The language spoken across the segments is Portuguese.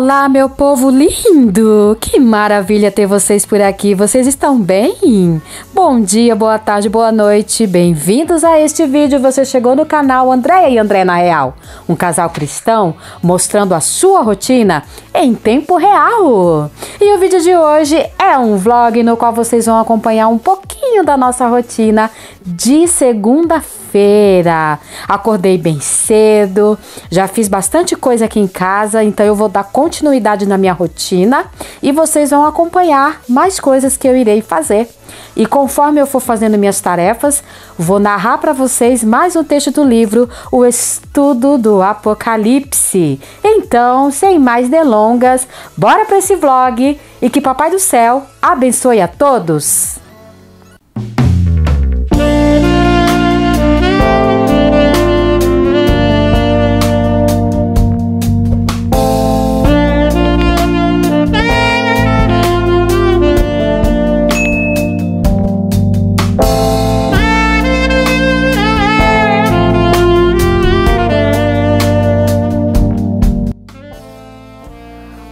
Olá, meu povo lindo! Que maravilha ter vocês por aqui. Vocês estão bem? Bom dia, boa tarde, boa noite. Bem-vindos a este vídeo. Você chegou no canal Andréia e André na Real, um casal cristão mostrando a sua rotina em tempo real. E o vídeo de hoje é um vlog no qual vocês vão acompanhar um pouquinho da nossa rotina de segunda-feira. Acordei bem cedo, já fiz bastante coisa aqui em casa, então eu vou dar continuidade na minha rotina e vocês vão acompanhar mais coisas que eu irei fazer. E conforme eu for fazendo minhas tarefas, vou narrar para vocês mais um texto do livro O Estudo do Apocalipse. Então, sem mais delongas, bora para esse vlog e que Papai do Céu abençoe a todos!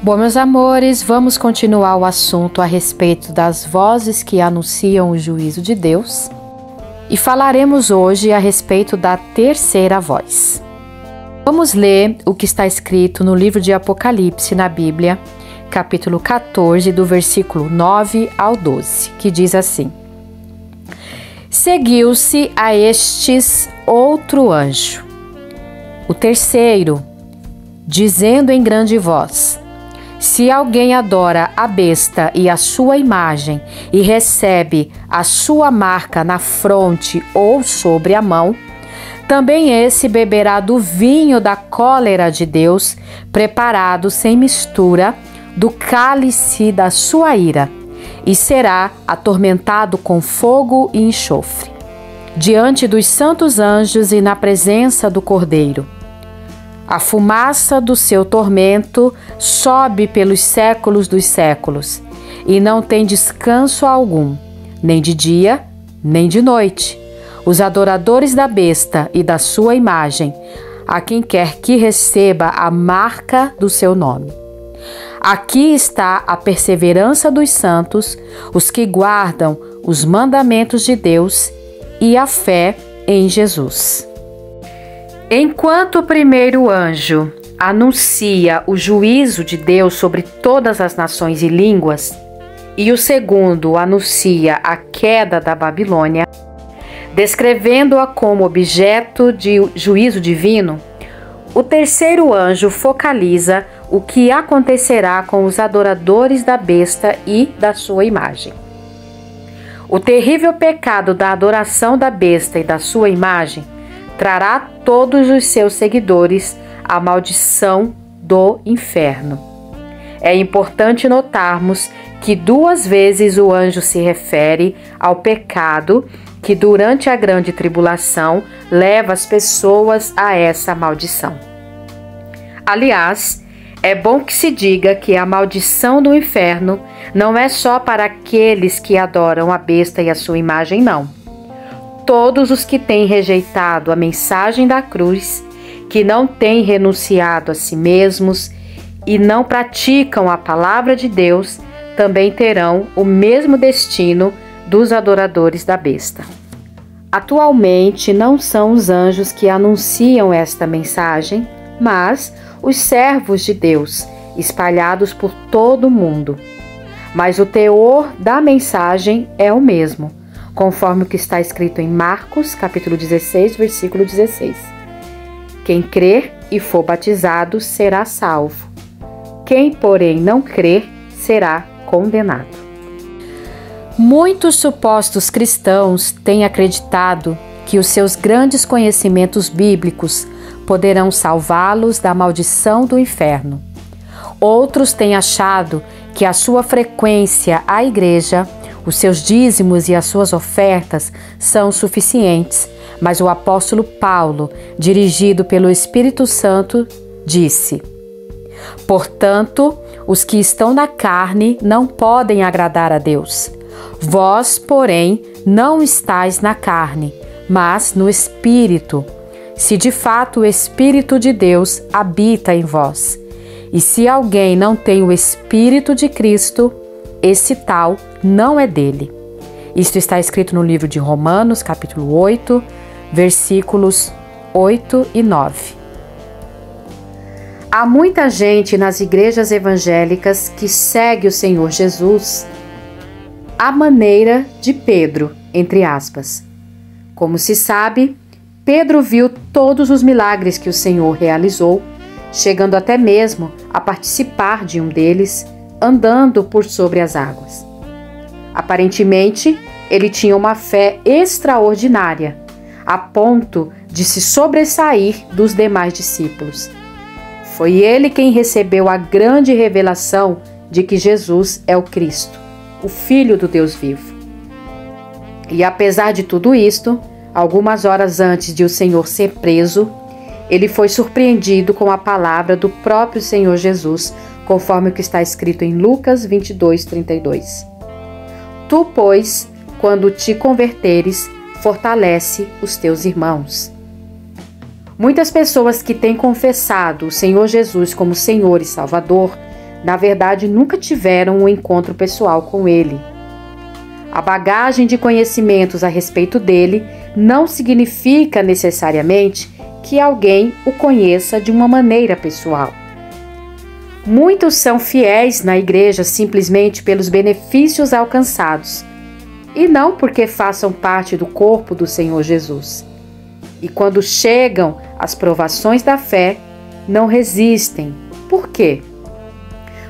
Bom, meus amores, vamos continuar o assunto a respeito das vozes que anunciam o juízo de Deus e falaremos hoje a respeito da terceira voz. Vamos ler o que está escrito no livro de Apocalipse na Bíblia, capítulo 14, do versículo 9 ao 12, que diz assim: Seguiu-se a estes outro anjo, o terceiro, dizendo em grande voz: Se alguém adora a besta e a sua imagem e recebe a sua marca na fronte ou sobre a mão, também esse beberá do vinho da cólera de Deus, preparado sem mistura, do cálice da sua ira, e será atormentado com fogo e enxofre, diante dos santos anjos e na presença do Cordeiro. A fumaça do seu tormento sobe pelos séculos dos séculos, e não tem descanso algum, nem de dia, nem de noite. Os adoradores da besta e da sua imagem, a quem quer que receba a marca do seu nome. Aqui está a perseverança dos santos, os que guardam os mandamentos de Deus e a fé em Jesus. Enquanto o primeiro anjo anuncia o juízo de Deus sobre todas as nações e línguas, e o segundo anuncia a queda da Babilônia, descrevendo-a como objeto de juízo divino, o terceiro anjo focaliza o que acontecerá com os adoradores da besta e da sua imagem. O terrível pecado da adoração da besta e da sua imagem trará a todos os seus seguidores a maldição do inferno. É importante notarmos que duas vezes o anjo se refere ao pecado que durante a grande tribulação leva as pessoas a essa maldição. Aliás, é bom que se diga que a maldição do inferno não é só para aqueles que adoram a besta e a sua imagem, não. Todos os que têm rejeitado a mensagem da cruz, que não têm renunciado a si mesmos e não praticam a palavra de Deus, também terão o mesmo destino dos adoradores da besta. Atualmente não são os anjos que anunciam esta mensagem, mas os servos de Deus, espalhados por todo o mundo. Mas o teor da mensagem é o mesmo, conforme o que está escrito em Marcos, capítulo 16, versículo 16. Quem crer e for batizado será salvo. Quem, porém, não crer será condenado. Muitos supostos cristãos têm acreditado que os seus grandes conhecimentos bíblicos poderão salvá-los da maldição do inferno. Outros têm achado que a sua frequência à igreja, os seus dízimos e as suas ofertas são suficientes, mas o apóstolo Paulo, dirigido pelo Espírito Santo, disse: Portanto, os que estão na carne não podem agradar a Deus. Vós, porém, não estáis na carne, mas no Espírito, se de fato o Espírito de Deus habita em vós. E se alguém não tem o Espírito de Cristo, esse tal não é dele. Isto está escrito no livro de Romanos, capítulo 8, versículos 8 e 9. Há muita gente nas igrejas evangélicas que segue o Senhor Jesus à maneira de Pedro, entre aspas. Como se sabe, Pedro viu todos os milagres que o Senhor realizou, chegando até mesmo a participar de um deles, andando por sobre as águas. Aparentemente, ele tinha uma fé extraordinária, a ponto de se sobressair dos demais discípulos. Foi ele quem recebeu a grande revelação de que Jesus é o Cristo, o Filho do Deus vivo. E apesar de tudo isto, algumas horas antes de o Senhor ser preso, ele foi surpreendido com a palavra do próprio Senhor Jesus, conforme o que está escrito em Lucas 22:32. Tu, pois, quando te converteres, fortalece os teus irmãos. Muitas pessoas que têm confessado o Senhor Jesus como Senhor e Salvador, na verdade nunca tiveram um encontro pessoal com Ele. A bagagem de conhecimentos a respeito dele não significa necessariamente que alguém o conheça de uma maneira pessoal. Muitos são fiéis na igreja simplesmente pelos benefícios alcançados, e não porque façam parte do corpo do Senhor Jesus. E quando chegam as provações da fé, não resistem. Por quê?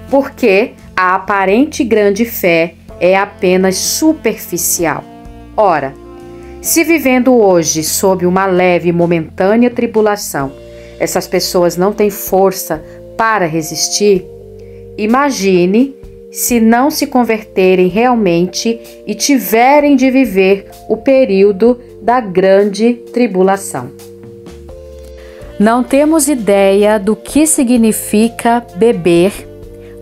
Porque a aparente grande fé é apenas superficial. Ora, se vivendo hoje sob uma leve e momentânea tribulação, essas pessoas não têm força para resistir, imagine se não se converterem realmente e tiverem de viver o período da grande tribulação. Não temos ideia do que significa beber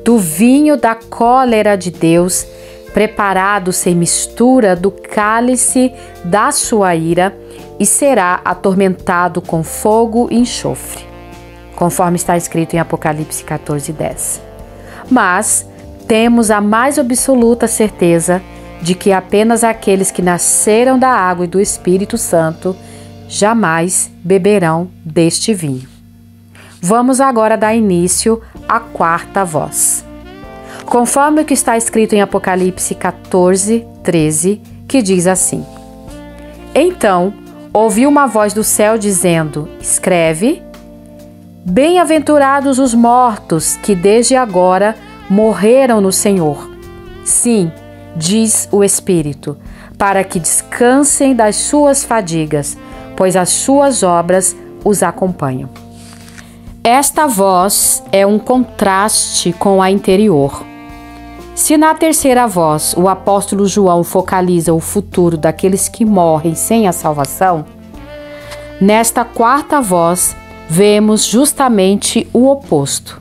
do vinho da cólera de Deus, preparado sem mistura do cálice da sua ira, e será atormentado com fogo e enxofre, conforme está escrito em Apocalipse 14:10. Mas temos a mais absoluta certeza de que apenas aqueles que nasceram da água e do Espírito Santo jamais beberão deste vinho. Vamos agora dar início à quarta voz. Conforme o que está escrito em Apocalipse 14:13, que diz assim: Então ouvi uma voz do céu dizendo: Escreve, bem-aventurados os mortos que desde agora morreram no Senhor. Sim, diz o Espírito, para que descansem das suas fadigas, pois as suas obras os acompanham. Esta voz é um contraste com a anterior. Se na terceira voz o apóstolo João focaliza o futuro daqueles que morrem sem a salvação, nesta quarta voz vemos justamente o oposto: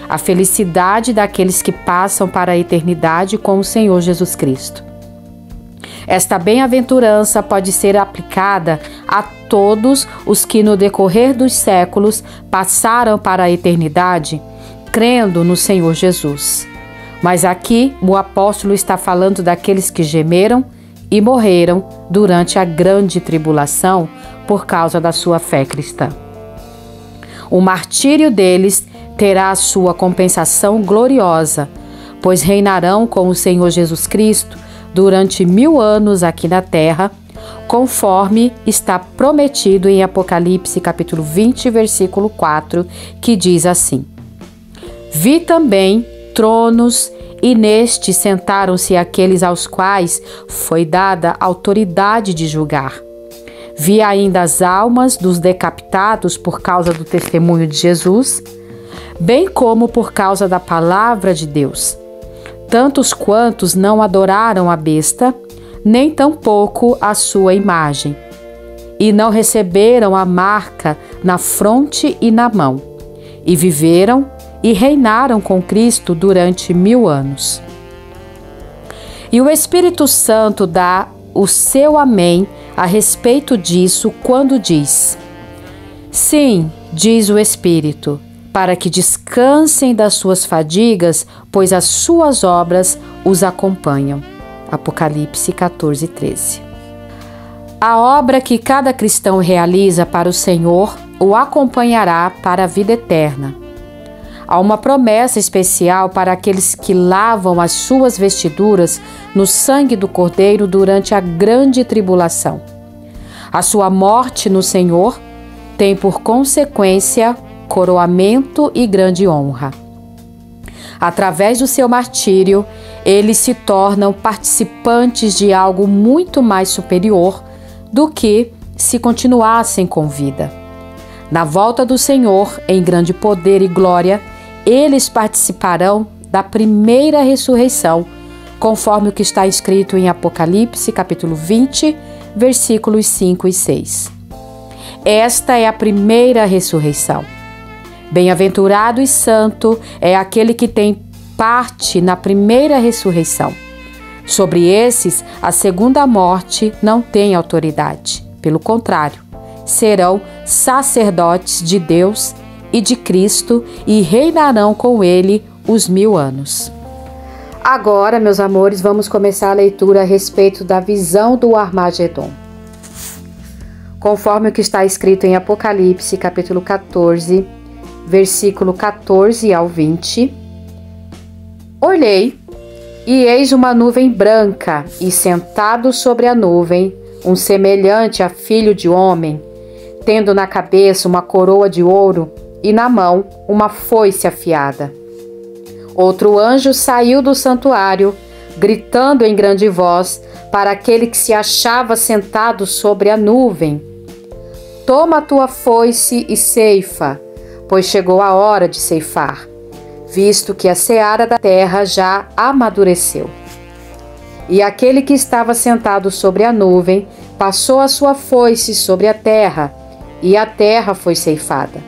a felicidade daqueles que passam para a eternidade com o Senhor Jesus Cristo. Esta bem-aventurança pode ser aplicada a todos os que no decorrer dos séculos passaram para a eternidade crendo no Senhor Jesus. Mas aqui o apóstolo está falando daqueles que gemeram e morreram durante a grande tribulação por causa da sua fé cristã. O martírio deles terá a sua compensação gloriosa, pois reinarão com o Senhor Jesus Cristo durante 1000 anos aqui na terra, conforme está prometido em Apocalipse capítulo 20, versículo 4, que diz assim: Vi também tronos, e nestes sentaram-se aqueles aos quais foi dada autoridade de julgar. Vi ainda as almas dos decapitados por causa do testemunho de Jesus, bem como por causa da palavra de Deus, tantos quantos não adoraram a besta, nem tampouco a sua imagem, e não receberam a marca na fronte e na mão, e viveram e reinaram com Cristo durante 1000 anos. E o Espírito Santo dá o seu amém a respeito disso quando diz: Sim, diz o Espírito, para que descansem das suas fadigas, pois as suas obras os acompanham. Apocalipse 14:13. A obra que cada cristão realiza para o Senhor o acompanhará para a vida eterna. Há uma promessa especial para aqueles que lavam as suas vestiduras no sangue do Cordeiro durante a grande tribulação. A sua morte no Senhor tem por consequência coroamento e grande honra. Através do seu martírio, eles se tornam participantes de algo muito mais superior do que se continuassem com vida. Na volta do Senhor, em grande poder e glória, eles participarão da primeira ressurreição, conforme o que está escrito em Apocalipse, capítulo 20, versículos 5 e 6. Esta é a primeira ressurreição. Bem-aventurado e santo é aquele que tem parte na primeira ressurreição. Sobre esses, a segunda morte não tem autoridade. Pelo contrário, serão sacerdotes de Deus e de Cristo e reinarão com ele os 1000 anos. Agora, meus amores, vamos começar a leitura a respeito da visão do Armagedon. Conforme o que está escrito em Apocalipse, capítulo 14, versículo 14 ao 20. Olhei, e eis uma nuvem branca, e sentado sobre a nuvem, um semelhante a filho de homem, tendo na cabeça uma coroa de ouro, e na mão uma foice afiada. Outro anjo saiu do santuário, gritando em grande voz para aquele que se achava sentado sobre a nuvem: Toma a tua foice e ceifa, pois chegou a hora de ceifar, visto que a seara da terra já amadureceu. E aquele que estava sentado sobre a nuvem passou a sua foice sobre a terra, e a terra foi ceifada.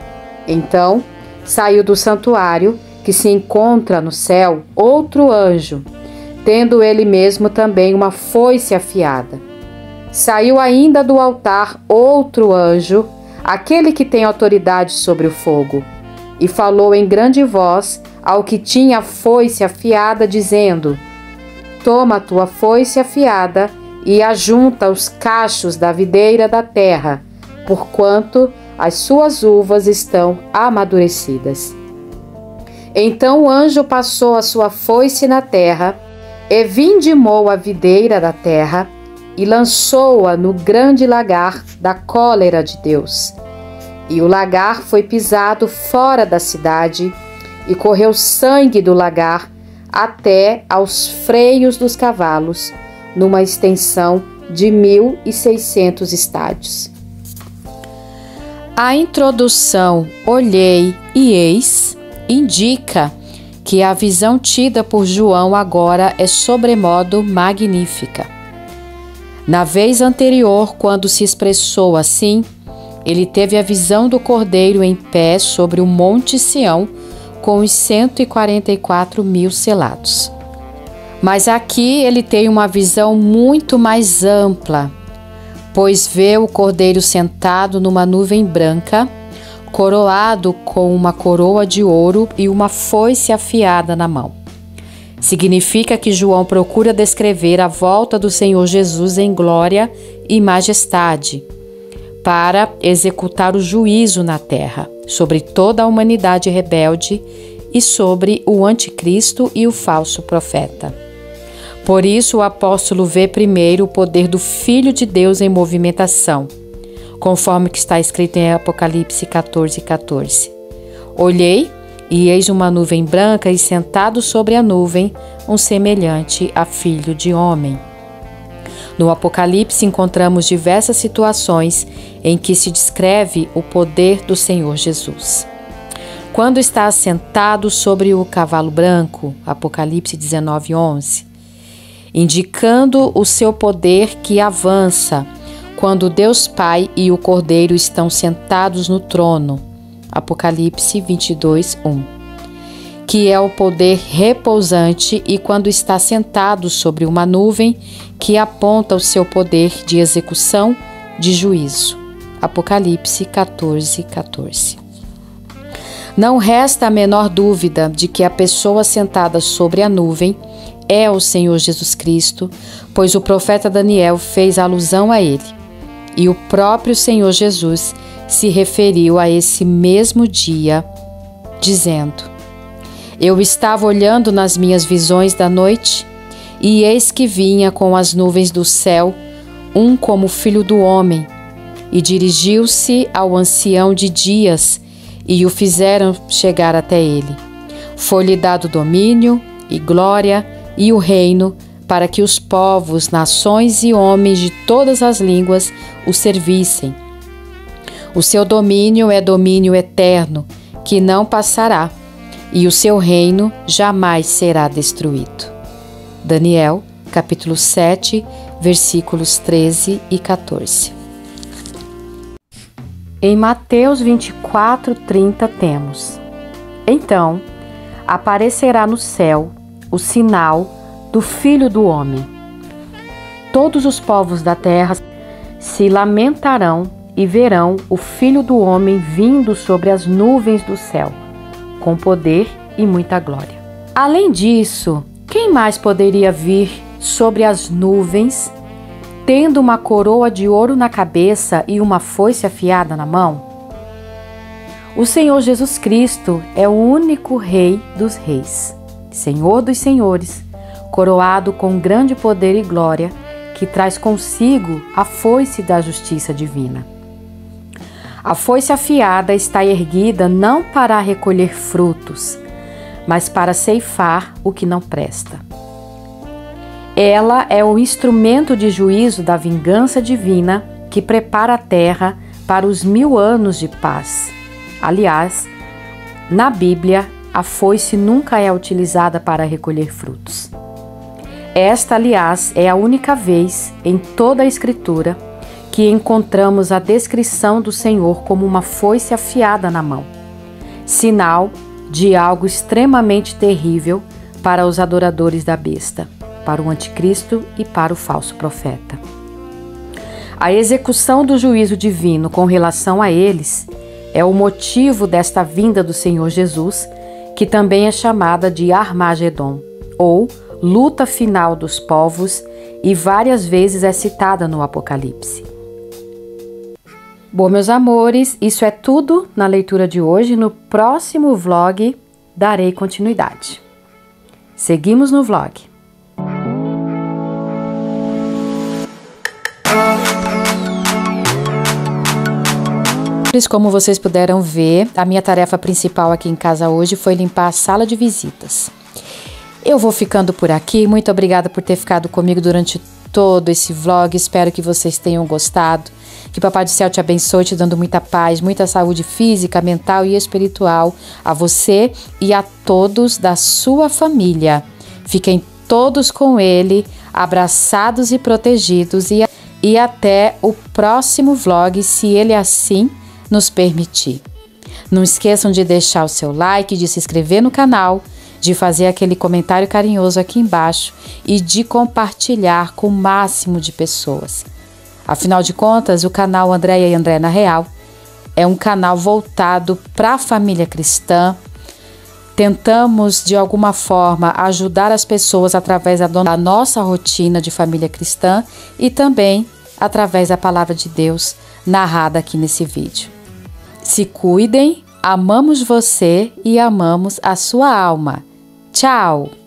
Então saiu do santuário, que se encontra no céu, outro anjo, tendo ele mesmo também uma foice afiada. Saiu ainda do altar outro anjo, aquele que tem autoridade sobre o fogo, e falou em grande voz ao que tinha a foice afiada, dizendo: Toma a tua foice afiada e ajunta os cachos da videira da terra, porquanto as suas uvas estão amadurecidas. Então o anjo passou a sua foice na terra, e vindimou a videira da terra, e lançou-a no grande lagar da cólera de Deus. E o lagar foi pisado fora da cidade, e correu sangue do lagar até aos freios dos cavalos, numa extensão de 1.600 estádios. A introdução "olhei e eis" indica que a visão tida por João agora é sobremodo magnífica. Na vez anterior, quando se expressou assim, ele teve a visão do Cordeiro em pé sobre o Monte Sião, com os 144.000 selados. Mas aqui ele tem uma visão muito mais ampla, pois vê o Cordeiro sentado numa nuvem branca, coroado com uma coroa de ouro e uma foice afiada na mão. Significa que João procura descrever a volta do Senhor Jesus em glória e majestade, para executar o juízo na terra, sobre toda a humanidade rebelde e sobre o anticristo e o falso profeta. Por isso o apóstolo vê primeiro o poder do Filho de Deus em movimentação, conforme que está escrito em Apocalipse 14:14. Olhei, e eis uma nuvem branca, e sentado sobre a nuvem, um semelhante a filho de homem. No Apocalipse encontramos diversas situações em que se descreve o poder do Senhor Jesus. Quando está assentado sobre o cavalo branco, Apocalipse 19:11, indicando o seu poder que avança, quando Deus Pai e o Cordeiro estão sentados no trono, Apocalipse 22:1, que é o poder repousante, e quando está sentado sobre uma nuvem que aponta o seu poder de execução de juízo, Apocalipse 14:14. Não resta a menor dúvida de que a pessoa sentada sobre a nuvem é o Senhor Jesus Cristo, pois o profeta Daniel fez alusão a ele. E o próprio Senhor Jesus se referiu a esse mesmo dia, dizendo: Eu estava olhando nas minhas visões da noite, e eis que vinha com as nuvens do céu um como filho do homem, e dirigiu-se ao ancião de dias, e o fizeram chegar até ele. Foi-lhe dado domínio e glória e o reino, para que os povos, nações e homens de todas as línguas o servissem. O seu domínio é domínio eterno, que não passará, e o seu reino jamais será destruído. Daniel, capítulo 7, versículos 13 e 14. Em Mateus 24:30 temos: Então aparecerá no céu o sinal do Filho do Homem. Todos os povos da terra se lamentarão e verão o Filho do Homem vindo sobre as nuvens do céu, com poder e muita glória. Além disso, quem mais poderia vir sobre as nuvens, tendo uma coroa de ouro na cabeça e uma foice afiada na mão? O Senhor Jesus Cristo é o único Rei dos reis, Senhor dos senhores, coroado com grande poder e glória, que traz consigo a foice da justiça divina. A foice afiada está erguida não para recolher frutos, mas para ceifar o que não presta. Ela é o instrumento de juízo da vingança divina que prepara a terra para os 1000 anos de paz. Aliás, na Bíblia, a foice nunca é utilizada para recolher frutos. Esta, aliás, é a única vez em toda a Escritura que encontramos a descrição do Senhor como uma foice afiada na mão, sinal de algo extremamente terrível para os adoradores da besta, para o anticristo e para o falso profeta. A execução do juízo divino com relação a eles é o motivo desta vinda do Senhor Jesus, que também é chamada de Armagedon, ou luta final dos povos, e várias vezes é citada no Apocalipse. Bom, meus amores, isso é tudo na leitura de hoje. No próximo vlog darei continuidade. Seguimos no vlog. Como vocês puderam ver, a minha tarefa principal aqui em casa hoje foi limpar a sala de visitas. Eu vou ficando por aqui. Muito obrigada por ter ficado comigo durante todo esse vlog. Espero que vocês tenham gostado. Que Papai do Céu te abençoe, te dando muita paz, muita saúde física, mental e espiritual a você e a todos da sua família. Fiquem todos com Ele, abraçados e protegidos, e até o próximo vlog, se Ele assim nos permitir. Não esqueçam de deixar o seu like, de se inscrever no canal, de fazer aquele comentário carinhoso aqui embaixo e de compartilhar com o máximo de pessoas. Afinal de contas, o canal Andréia e André na Real é um canal voltado para a família cristã. Tentamos, de alguma forma, ajudar as pessoas através da nossa rotina de família cristã e também através da palavra de Deus narrada aqui nesse vídeo. Se cuidem, amamos você e amamos a sua alma. Tchau!